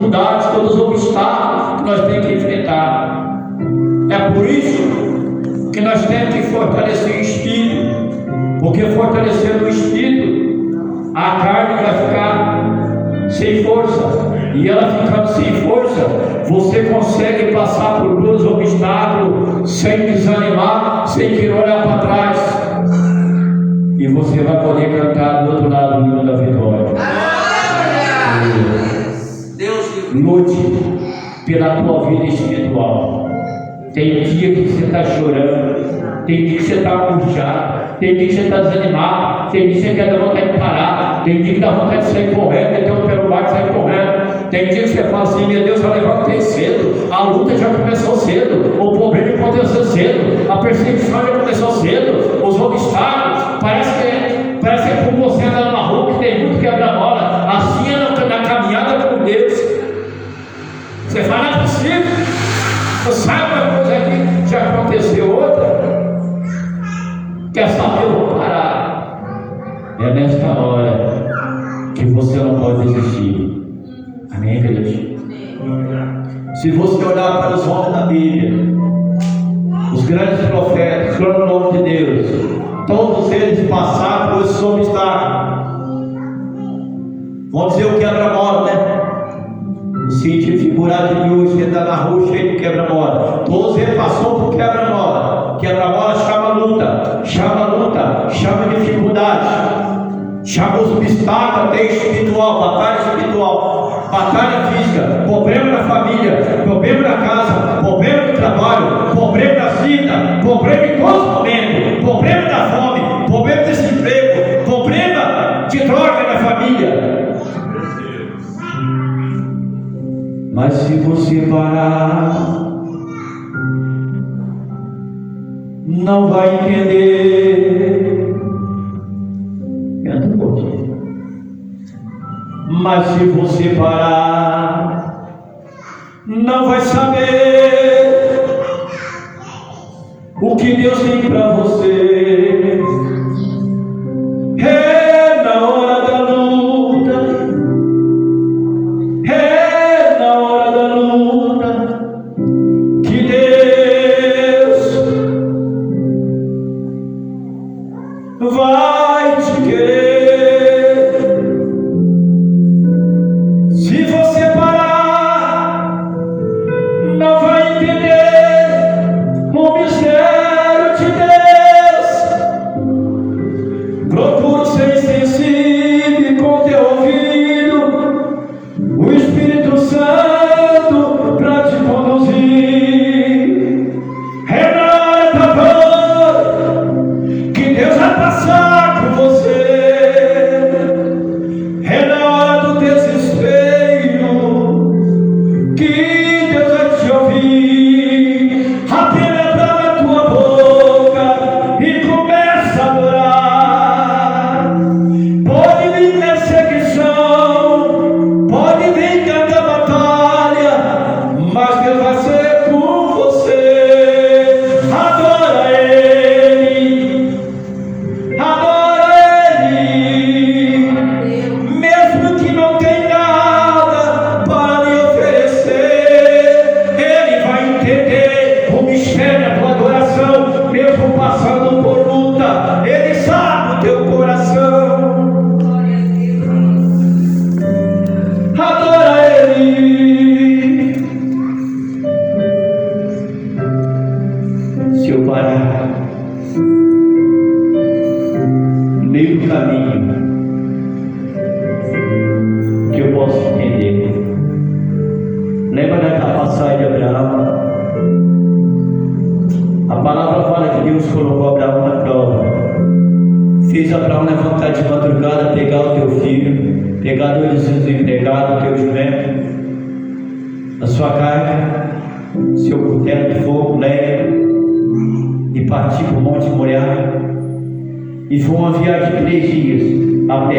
dificuldades, todos os obstáculos que nós temos que enfrentar. É por isso que nós temos que fortalecer o espírito, porque fortalecendo o espírito, a carne vai ficar sem força, e ela ficando sem força, você consegue passar por todos os obstáculos sem desanimar, sem querer olhar para trás, e você vai poder cantar do outro lado do hino da vitória. Lute pela tua vida espiritual. Tem dia que você está chorando, tem dia que você está angustiado, tem dia que você está desanimado, tem dia que você quer dar vontade de parar, tem dia que dá vontade de sair correndo, meter o pé no barco e sair correndo. Tem dia que você fala assim: meu Deus, eu levantei cedo, a luta já começou cedo, o problema aconteceu cedo, a perseguição já começou cedo, os obstáculos, parece que é como você andando na rua que tem muito quebra-mola. Assim é na caminhada com Deus. Você fala: não é possível, você sabe uma coisa que já aconteceu outra. Quer saber? Eu vou parar. É nesta hora que você não pode desistir. Amém, queridos? Se você olhar para os homens da Bíblia, os grandes profetas, claro o nome de Deus, todos eles passaram por esses obstáculos. Vamos dizer o quebra-mola, né? O sentido figurado de hoje, que está na rua cheio de quebra-mola. Todos eles passaram por quebra-mola. Quebra-mola chama luta, chama dificuldade, chama os obstáculos até espiritual, batalha física, problema na família, problema na casa, problema no trabalho, problema na vida, problema em todos os momentos, problema da fome, problema de desemprego, problema de droga na família. Mas se você parar, não vai entender. Canta um pouquinho. Mas se você parar, não vai saber o que Deus tem para você. É na hora da luta, é na hora da luta que Deus vai te querer. Se você parar, não vai entender o mistério de Deus. Procure ser sensível com teu ouvido, o Espírito Santo para te conduzir. É na hora da dor que Deus vai passar com você. É na hora do desespero que Deus vai te ouvir. Apenas abra a tua boca e começa a adorar. Pode vir perseguição, pode vir cada batalha, mas Deus vai ser com você. Adora Ele, mesmo que não tenha nada para lhe oferecer, Ele vai entender o mistério da tua adoração, mesmo passando por luta. Ele sabe o teu coração. Adora Ele. Se eu parar no meio do caminho, que eu posso entender. Lembra daquela passagem de Abraão? A palavra fala que Deus colocou Abraão na prova, fez Abraão levantar de madrugada, pegar o teu filho, pegar 2 dos empregados, o teu jumento, a sua carga, seu cutelo de fogo, leve, e partir para o Monte Moriá. E foi uma viagem de 3 dias a pé.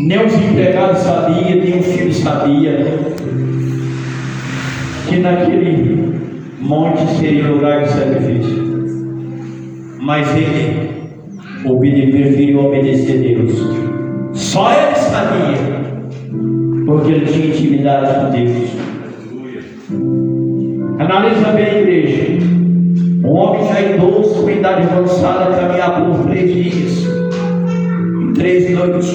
Nem os empregados sabiam, nem o filho sabia que naquele monte seria lugar de sacrifício. Mas ele preferiu obedecer a Deus. porque ele tinha intimidade com Deus. Analisa bem, igreja. Um homem já idoso, com idade avançada, caminhar por 3 dias e 3 noites.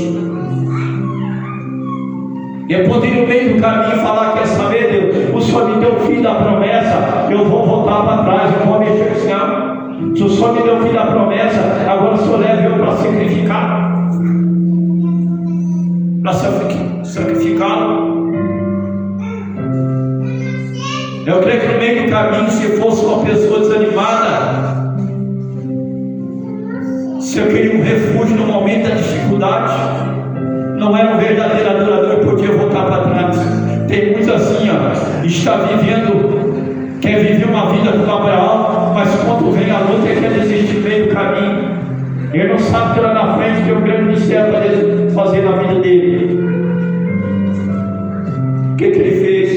Eu poderia no meio do caminho falar: quer saber, Deus, o Senhor me deu o fim da promessa, eu vou voltar para trás, eu vou mexer com esse homem. Se o Senhor me deu o fim da promessa, agora o Senhor leva eu para sacrificar. Para sacrificá-lo. Eu creio que no meio do caminho, se fosse uma pessoa desanimada, se eu queria um refúgio no momento da dificuldade, não era um verdadeiro adorador, eu podia voltar para trás. Tem muitos assim, ó, está vivendo, quer viver uma vida como Abraão, mas quando vem a luta, ele quer desistir no meio do caminho. Ele não sabe que lá na frente tem um grande mistério para fazer na vida dele. O que ele fez?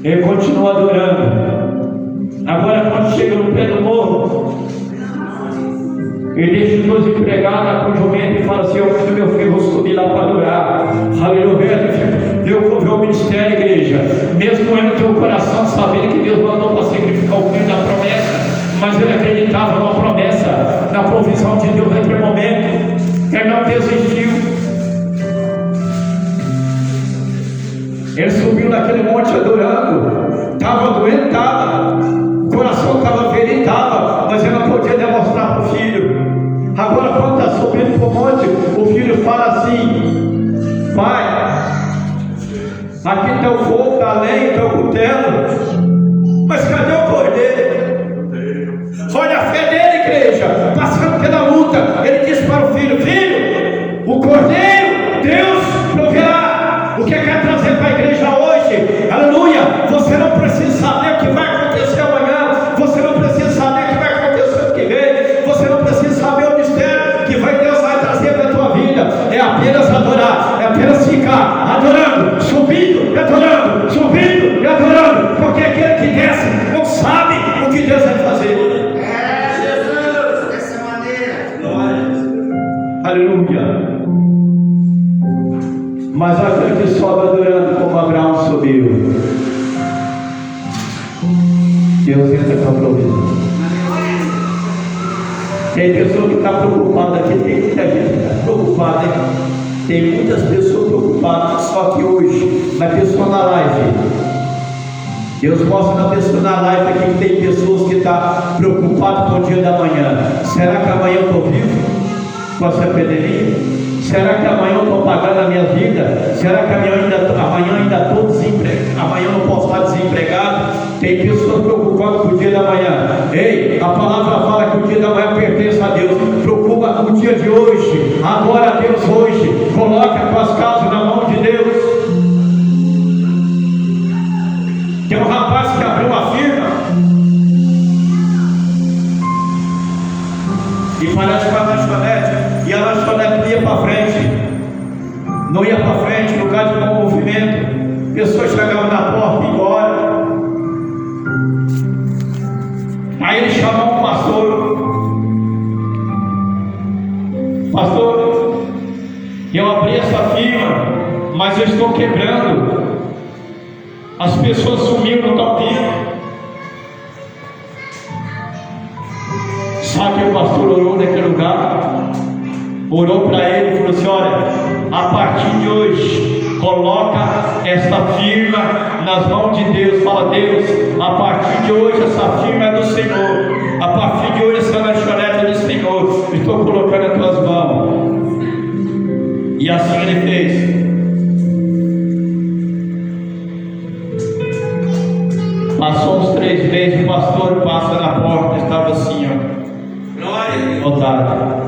Ele continua adorando. Agora, quando chega no pé do morro, ele deixa os 2 empregados com o jumento e fala assim: eu, meu filho, vou subir lá para adorar. Aleluia. Deus proveu o ministério, igreja. Mesmo ele no teu coração, sabendo que Deus mandou para sacrificar o filho da promessa, mas ele acreditava na promessa, na provisão de Deus naquele momento. Ele não desistiu. Ele subiu naquele monte adorando. Estava doendo, estava. O coração estava ferido, estava. Mas ele não podia demonstrar para o filho. Agora, quando está subindo para o monte, o filho fala assim: pai, aqui está o fogo, está a lenha, está o cutelo, mas cadê o cordeiro? Olha a fé dele, igreja, passando pela luta. Ele disse para o filho: filho, o cordeiro, Deus proverá. O que quer trazer para a igreja hoje? Aleluia! Você não precisa saber o que vai acontecer amanhã. Você não precisa saber o que vai acontecer no que vem. Você não precisa saber o mistério que Deus vai trazer para a tua vida. É apenas adorar, é apenas ficar adorando, subindo e adorando, subindo e adorando, porque aquele que desce não sabe o que Deus vai fazer. É Jesus, dessa maneira. Glória. Aleluia. Mas aquele que sobe adorando como Abraão subiu, Deus entra com a provisão. Tem pessoa que está preocupada aqui, tem muita gente que está preocupada, hein? Tem muitas pessoas preocupadas, só que hoje, na pessoa na live, Deus mostra na pessoa na live aqui que tem pessoas que estão preocupadas com o dia da manhã. Será que amanhã eu estou vivo com essa epidemia? Será que amanhã eu estou pagando a minha vida? Será que amanhã ainda estou desempregado? Amanhã eu não posso estar desempregado? Tem pessoas preocupadas com o dia da manhã. Ei, a palavra fala que o dia da manhã pertence a Deus. Preocupa com o dia de hoje. Adora a Deus hoje. Coloca as tuas causas na mão de Deus. Tem um rapaz que abriu uma firma e parece que a lanchonete. E a lanchonete não ia para frente, não ia para frente, no lugar de bom movimento. Pessoas chegavam na porta e iam embora. Aí ele chamou um pastor, eu abri essa firma, mas eu estou quebrando. As pessoas sumiram, não estão vindo. Sabe que o pastor orou naquele lugar? Orou para ele e falou assim: olha, a partir de hoje, coloca esta firma nas mãos de Deus. Fala: Deus, a partir de hoje essa firma é do Senhor. A partir de hoje essa lanchonete é do Senhor. Estou colocando nas tuas mãos. E assim ele fez. Passou uns 3 meses, o pastor passa na porta, estava assim, ó. Glória. Otário.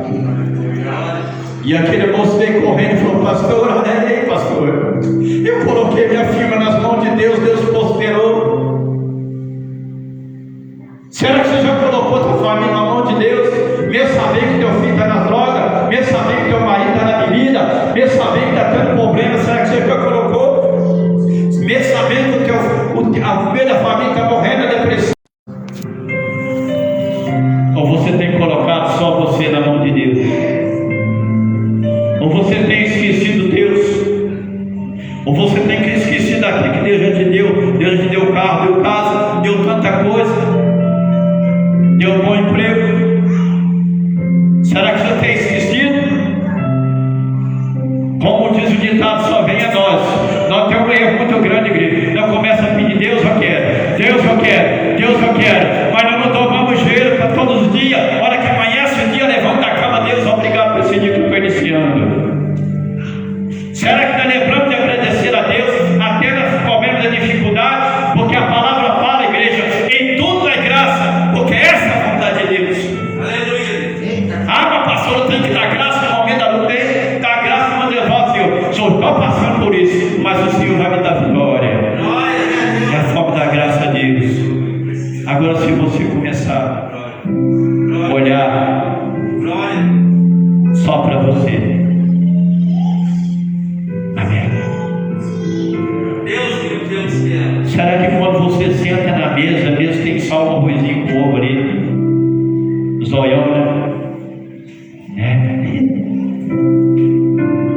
E aquele moço veio correndo e falou: pastor, olha aí, pastor, eu coloquei minha firma nas mãos de Deus, Deus prosperou. Será que você já colocou tua família na mão de Deus? Mesmo sabendo que teu filho está na droga, mesmo sabendo que teu marido está na bebida, mesmo sabendo que está tendo problema, será que você já colocou? Mesmo sabendo que a meio da família está morrendo da depressão? Ou você tem colocado só você na mão de Deus? Ou você tem esquecido Deus? Ou resultado só vem a nós. Nós temos um erro muito grande, igreja. Nós começamos a pedir: Deus, eu quero, Deus, eu quero, Deus, eu quero. Mas nós não tomamos jeito para todos os dias. A hora que amanhece o dia, levanta a cama: Deus, obrigado por esse dia que eu estou iniciando. Será que nós lembramos de agradecer a Deus até nos momentos de dificuldade? Porque a palavra fala, igreja, em tudo é graça, porque essa é a vontade de Deus. Aleluia. Ah, mas pastor, eu tenho que dar graça no momento da luta. Dá graça, mas Deus fala: Senhor, estou passando por isso, mas o Senhor vai me dar vitória. É a forma da graça a Deus. Agora, se você começar a olhar só para você, será que quando você senta na mesa, mesmo tem só um arrozinho com ovo ali, zoião, né?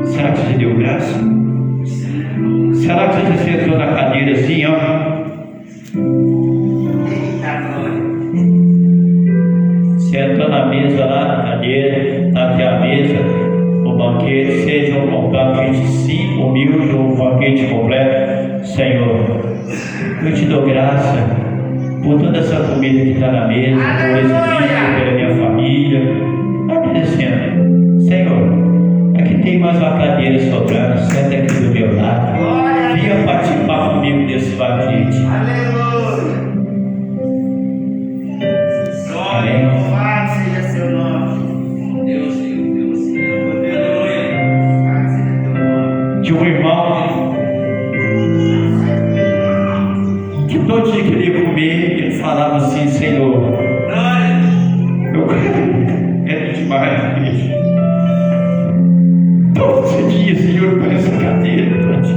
Será que você deu graça? Será que você sentou na cadeira assim, ó? Sentou na mesa lá, na cadeira, tá aqui a mesa, o banquete, seja um banquete simples, humilde ou um banquete completo. Senhor, eu te dou graça por toda essa comida que está na mesa, por esse filho, pela minha família. Agradecendo. Senhor, aqui tem mais uma cadeira sobrando, senta aqui do meu lado. Venha participar comigo desse banquete. Aleluia. Amém. Louvado seja seu nome. Deus, Aleluia. Louvado seja teu nome. De um irmão que todo dia queria comer, ele falava assim: Senhor, eu é demais, igreja. Todo esse dia, Senhor, põe essa cadeira para ti.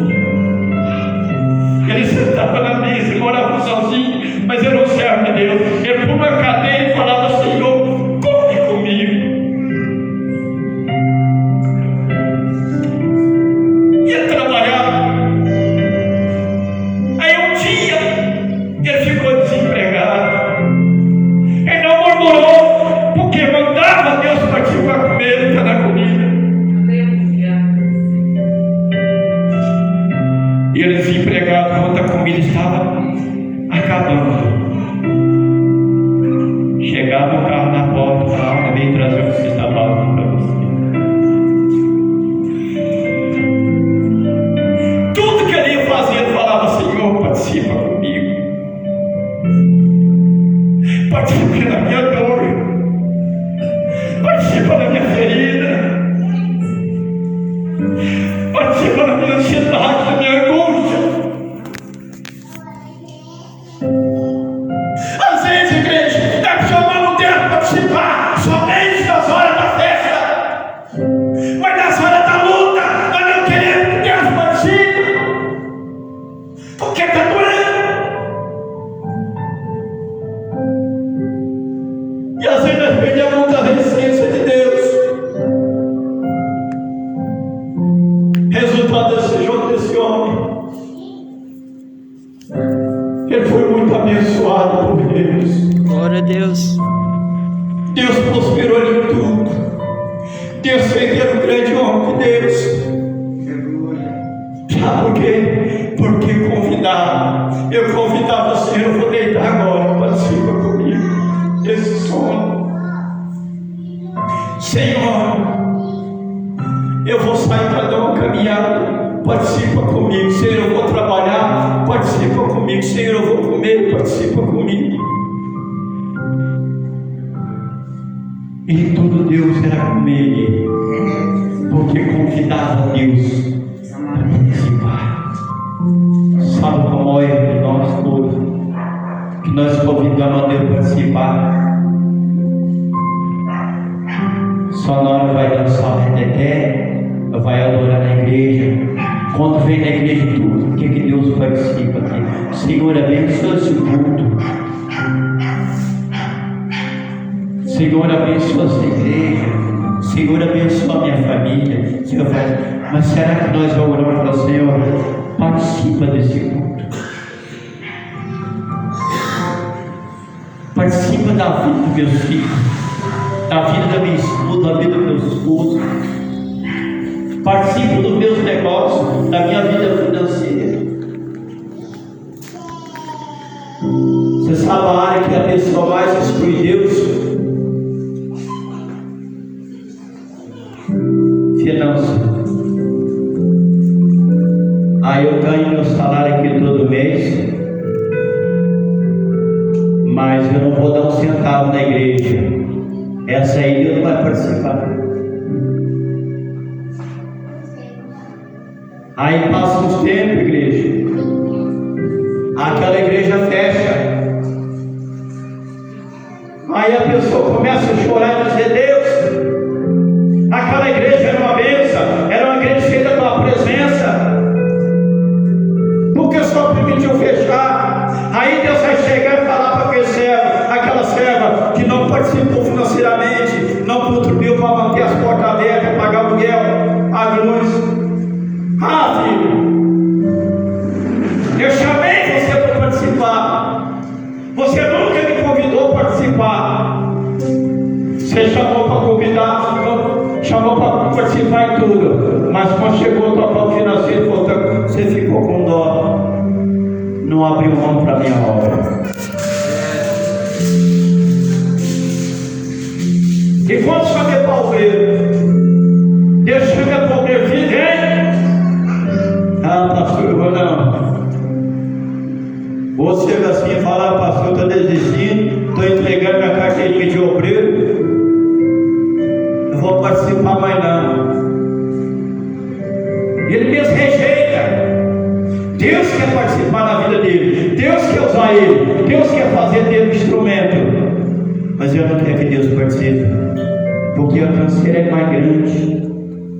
Ele sentava na mesa, ele morava sozinho, mas era um servo de Deus. Ele pôs uma cadeira e falava: Senhor, come comigo. Ia trabalhar. Aí um dia ele ficou desempregado. Ele não murmurou, porque mandava Deus participar com ele, para dar comida. E ele desempregado, quando a comida estava acabando, chegava o carro na porta e falava: vem trazer o que você está falando para você. Tudo que ele ia fazer, ele falava: Senhor, participa comigo, participa da minha dor, participa da minha ferida, participa da minha ansiedade, da minha angústia. Às vezes, igreja, é que eu não quero participar somente das horas da festa, mas nas horas da luta nós não queremos que Deus participe, porque está doendo. E às vezes nós perdemos muita resistência de Deus. Resultado desse jogo desse homem, ele foi muito abençoado por Deus. Glória a Deus. Deus prosperou ele em tudo. Deus fez ele um grande homem de Deus. Sabe por quê? Porque convidava. Eu convidava: Senhor, eu vou deitar agora, participa comigo desse sono. Senhor, eu vou sair para dar uma caminhada, participa comigo. Senhor, eu vou trabalhar, participa comigo. Senhor, eu vou comer, participa comigo. E tudo Deus era com ele, porque convidava Deus para participar. Sabe como é de nós todos, que nós convidamos a Deus para participar? Só na hora vai dançar o reteté, vai adorar na igreja. Quando vem na igreja tudo, o que Deus participa aqui? Senhor, abençoa esse culto. Senhor, abençoa essa igreja. Senhor, abençoa a minha família. Senhor, mas será que nós vamos orar para o Senhor? Participa desse culto. Participa da vida dos meus filhos, da vida da minha esposa, da vida dos meus esposos. participo dos meus negócios, da minha vida financeira. Você sabe a área que a pessoa mais exclui Deus? Finanças. Aí eu ganho meu salário aqui todo mês, mas eu não vou dar um centavo na igreja. Essa aí Deus não vai participar. Aí passa uns tempos, igreja, aquela igreja fecha. Aí a pessoa começa a chorar e dizer: Deus, aquela igreja era uma bênção, era uma igreja cheia da tua presença, por que só permitiu fechar? Aí Deus vai chegar e falar para aquele servo, aquela serva que não participou financeiramente, não contribuiu para manter as portas abertas, pagar o aluguel, a luz. Ah, filho, eu chamei você para participar, você nunca me convidou para participar. Você chamou para convidar, chamou para participar em tudo, mas quando chegou o total financeiro, você ficou com dó, não abriu mão para a minha obra. E quando chamei para o Deus chama para o filho, vem. Ah, pastor, eu vou não. Ou chega assim e fala: pastor, estou desistindo, estou entregando minha carteirinha de obreiro, não vou participar mais não. Ele mesmo rejeita. Deus quer participar na vida dele, Deus quer usar ele, Deus quer fazer dele um instrumento, mas eu não quero que Deus participe, porque a canseira é mais grande.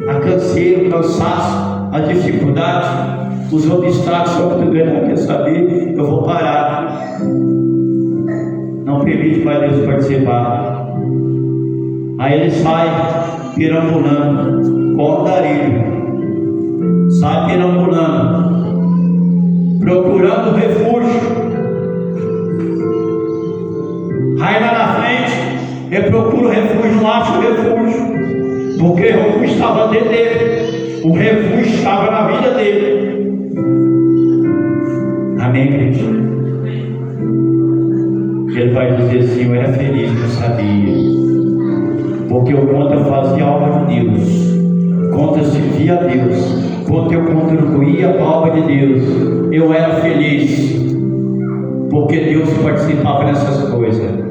A canseira, o cansaço, a dificuldade, os obstáculos são muito grandes. Quer saber? Eu vou parar. Não permite para Deus participar. Aí ele sai perambulando, como andarilho, sai perambulando, procurando refúgio. Aí lá na frente, ele procura o refúgio, não acha o refúgio, porque o refúgio estava dentro dele, o refúgio estava na vida dele. Amém, igreja? Ele vai dizer assim: eu era feliz, eu sabia, porque eu, quando eu fazia a obra de Deus, quando eu servia a Deus, quando eu contribuía para a obra de Deus, eu era feliz, porque Deus participava dessas coisas.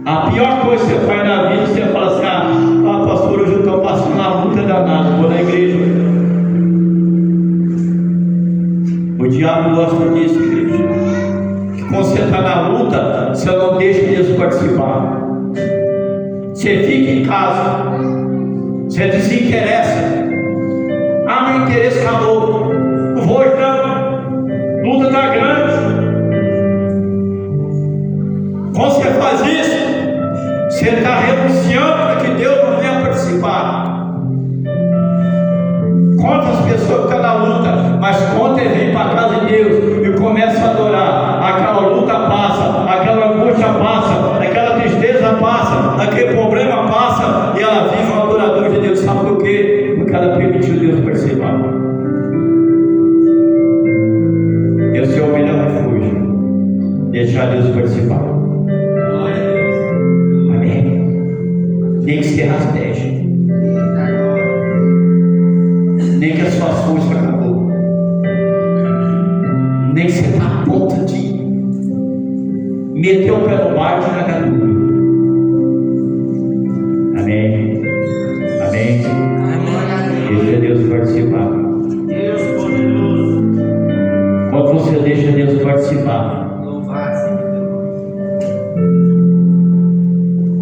A pior coisa que você faz na vida, você fala assim: ah, pastor, hoje eu estou passando uma luta danada, vou na igreja. O diabo gosta disso, igreja. Que quando você está na luta, você não deixa Deus participar. Você fica em casa, você desinteressa. Ah, meu interesse acabou, não vou não, luta está grande. Quando você faz isso, você está renunciando para que Deus não venha participar. Quantas pessoas estão na luta, mas quando ele vem para a casa de Deus e começa a adorar, aquela luta passa, aquela angústia passa, aquela tristeza passa, aquele problema passa, e ela vive um adorador de Deus. Sabe por quê? Porque ela permitiu Deus participar. Esse é o melhor refúgio, deixar Deus participar. Nem que se rasteje, nem que as suas forças acabou, nem que você está a ponto de meter o pé no barco e na tudo. Amém? Amém? Deixa Deus participar. Deus poderoso. Quando você deixa Deus participar, Louvado seja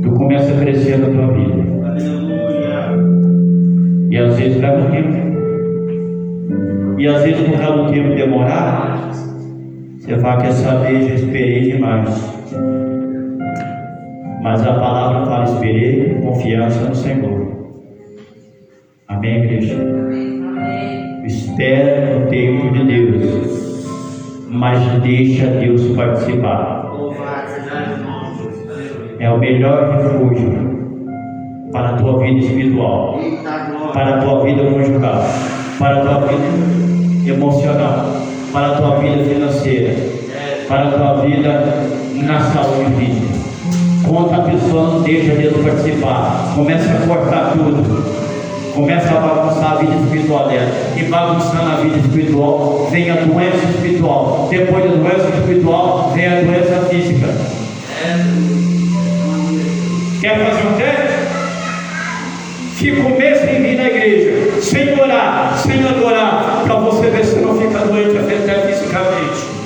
tu começa a crescer na tua vida. Aleluia. E às vezes leva um tempo. E às vezes por causa do tempo demorar, você fala: quer saber, já esperei demais. Mas a palavra fala: esperei com confiança no Senhor. Amém, igreja? Espera no tempo de Deus, mas deixa Deus participar. Louvado seja o nome de Jesus. É o melhor refúgio. para a tua vida espiritual, para a tua vida conjugal, para a tua vida emocional, para a tua vida financeira, para a tua vida na saúde física. Quando a pessoa não deixa Deus participar, começa a cortar tudo, começa a bagunçar a vida espiritual dela, e bagunçando a vida espiritual vem a doença espiritual, depois da doença espiritual vem a doença física. Quer fazer um teste? Fica um mês sem vir na igreja, sem orar, sem adorar, para você ver se não fica doente até fisicamente.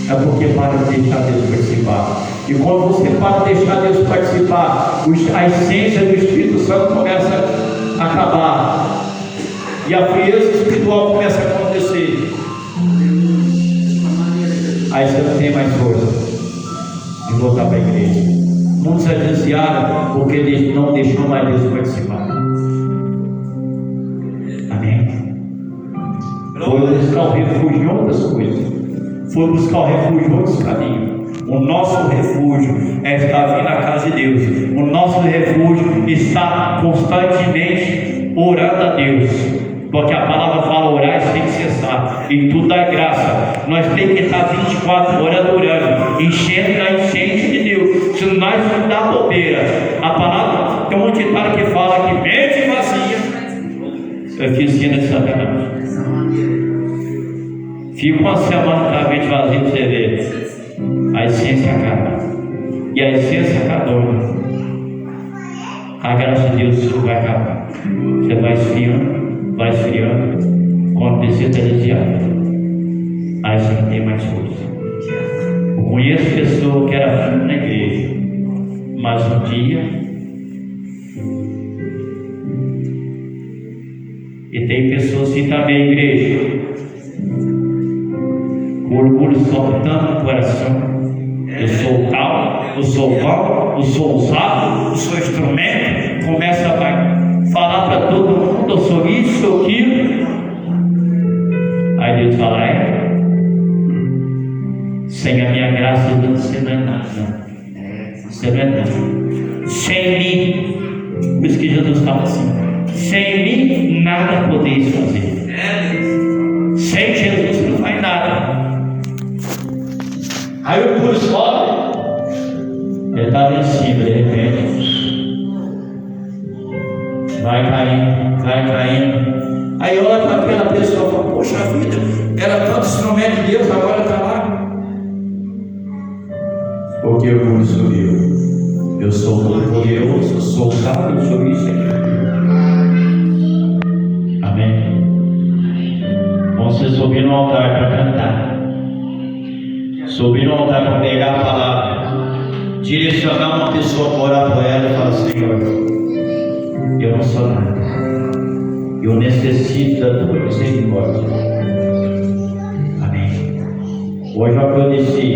É porque para de deixar Deus participar. E quando você para de deixar Deus participar, a essência do Espírito Santo começa a acabar, e a frieza espiritual começa a acontecer. Aí você não tem mais força de voltar para a igreja. Muitos se desviaram porque eles não deixou mais Deus participar. Amém? Foi buscar o refúgio em outras coisas. Foi buscar o refúgio em outros caminhos. O nosso refúgio é estar vindo na casa de Deus. O nosso refúgio está constantemente orando a Deus, porque a palavra fala orar sem cessar, e tudo dá graça. Nós temos que estar 24 horas orando, enchendo a enchente de Deus. Se nós não dá bobeira, a palavra tem um ditado que fala que mente vazia é oficina de Satanás. Fica uma semana com a mente vazia para você ver, a essência acaba. E a essência acabou, a graça de Deus vai acabar. Você vai esfriando, quando você está desviado, aí você não tem mais força. Eu conheço pessoa que era firme na igreja, mas um dia, e tem pessoas que também na igreja, o orgulho sobe tanto no coração. Eu sou tal, eu sou bom, eu sou usado, eu sou instrumento. Começa a falar para todo mundo: eu sou isso, sou aquilo. Aí Deus fala: sem a minha graça você não é nada, não. Você não é nada. Sem mim, por isso que Jesus fala assim: sem mim nada podeis fazer. Sem Jesus você não faz nada. Aí o puro sobe, ele estava em cima, de repente vai caindo. Aí olha para aquela pessoa e fala: poxa vida, era tanto instrumento de Deus, agora está lá. Porque o puro subiu. Eu sou todo poderoso, eu sou sábio, eu sou isso aqui. Amém? Vamos se subir no altar para cantar. Subir no altar para pegar a palavra, direcionar uma pessoa para orar por ela e falar: Senhor, eu não sou nada, eu necessito da tua misericórdia. Amém. Hoje eu desci,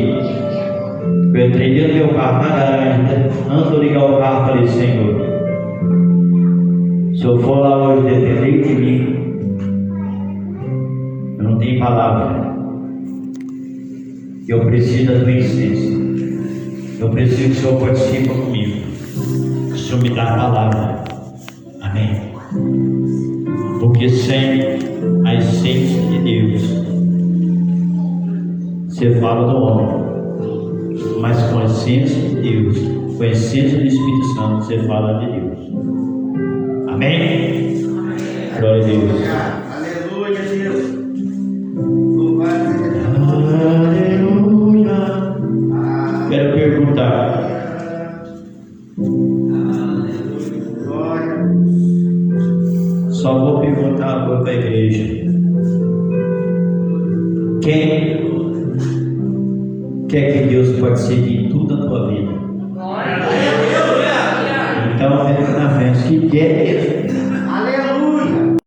eu entrei dentro do meu carro na garagem, antes de eu ligar o carro, falei: Senhor, se eu for lá hoje depender de mim, eu não tenho palavra. Eu preciso da tua essência. Eu preciso que o Senhor participe comigo. Que o Senhor me dá a palavra. Amém. Porque sem a essência de Deus, você fala do homem, mas com a essência de Deus, com a essência do Espírito Santo, você fala de Deus. Amém? Glória a Deus. Aleluia, Deus. Louvado seja Deus. Aleluia. Quero perguntar: só vou perguntar uma coisa para a igreja. Quem quer que Deus participe em tudo na tua vida? Então, vem na frente. Que quer